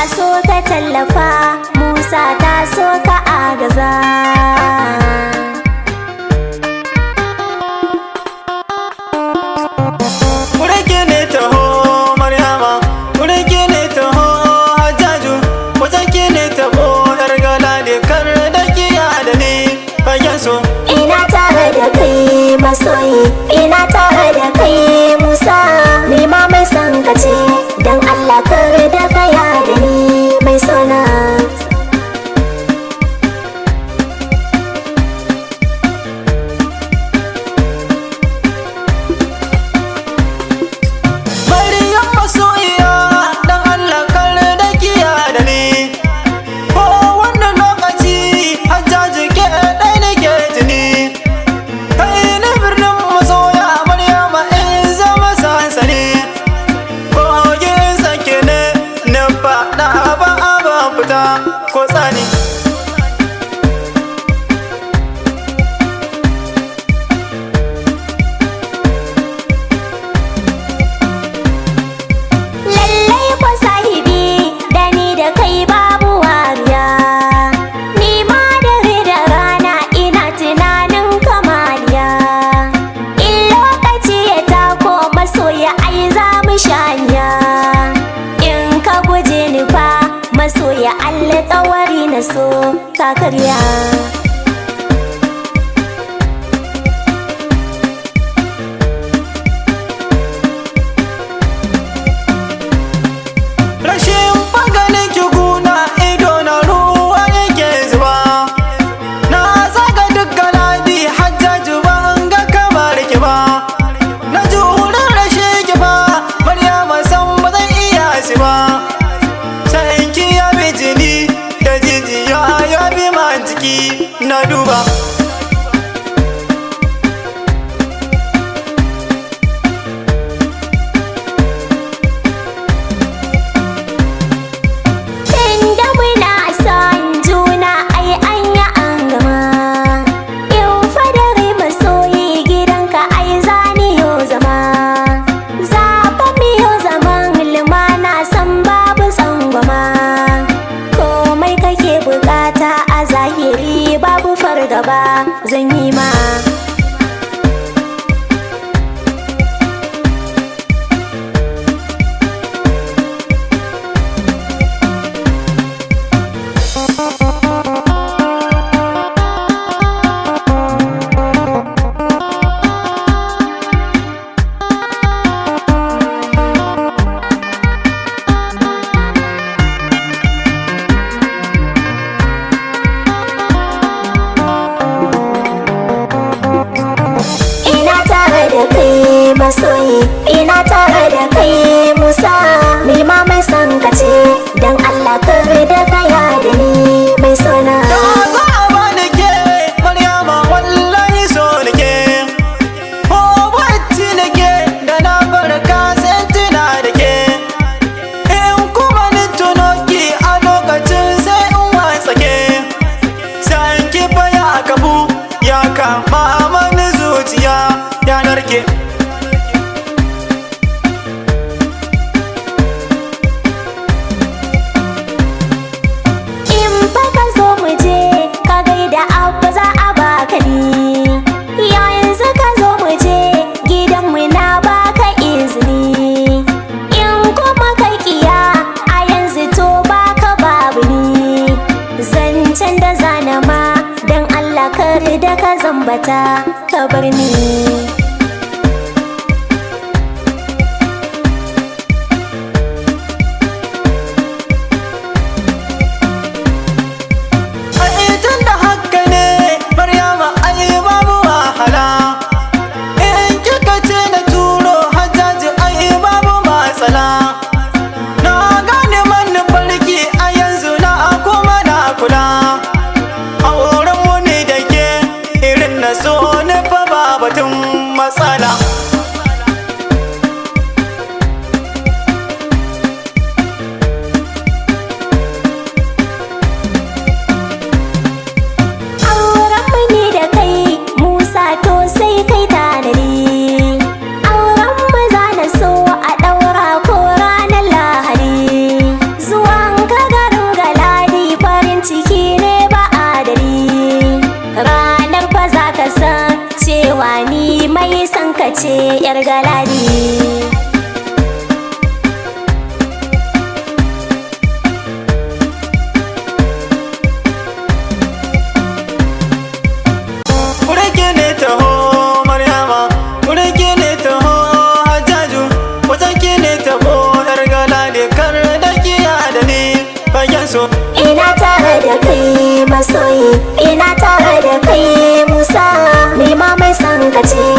so ka tallafa, Musa ta so ka agaza. Kurege ne taho Maryama, kurege ne taho Hajjaju, wajen ne taho yar Galadi, kar da kiya da ni fagen so. Ina tare da kai masoyi, ina tare da kai Musa, ni ma mai son ka ce, don Allah kar da kaya da ni mai sona. Maryam masoyiya, dan Allah kar da kiya da ni. Ko wannan lokaci Hajjaju ke ɗai nake tuni. Kai ni birnin masoya Maryama in zama sansani. Kogin sake ne na faɗa ba ban fita ko tsani. Lallai kwa sahibi, da ni da kai babu wariya. Ni ma dare da rana ina tunanin kamaliya. In lokaci ya tako masoya ai za mu shanya. In ka guje ni fa masoya Allah tsawari na so ka karya. Rashin maganin ki guna ido na ruwa yake zuba. Na zaga duk Galadi Hajjaju ban ga kamar ki ba. Na jurin rashin ki ba Maryama san ba zan iya shi ba. Sai ki ya bi jini da jijiya ya bi man jiki na duba. Tunda muna son juna ai an yi an gama. In fadari masoyi gidanka ai za ni yo zama. Zafa mi yo zaman limana san babu tsangwama. Komai kake bukata a zahiri babu fargaba zan yi ma. Ina tare da kai masoyi, ina tare da kai Musa, ni ma mai son ka ce, don Allah kar da kaya da ni mai sona. Da za a bani ke Maryama wallahi so nake. Ko bacci nake da na farka sai tuna da ke. In kuma ni tuno ki a lokacin sai in wasake. San ki fa ya kafu ya kama mani zuciya ya narke. In fa ka zo mu je ka gaida abba za a baka ni. Yanzu ka zo mu je gidanmu na baka izini. In kuma kai kiya a yanzu to baka babu ni. Zancen da zana ma don Allah kar da ka zambata ka bar ni. Tun da haka ne Maryama ai babu wahala. In kika ce na turo Hajjaji ai babu matsala. Na gane manufarki a yanzu na kuma na kula. A wurin mu ne da ke irin na so ni fa ba batun matsala. Auren mu za na so a ɗaura ko ka ce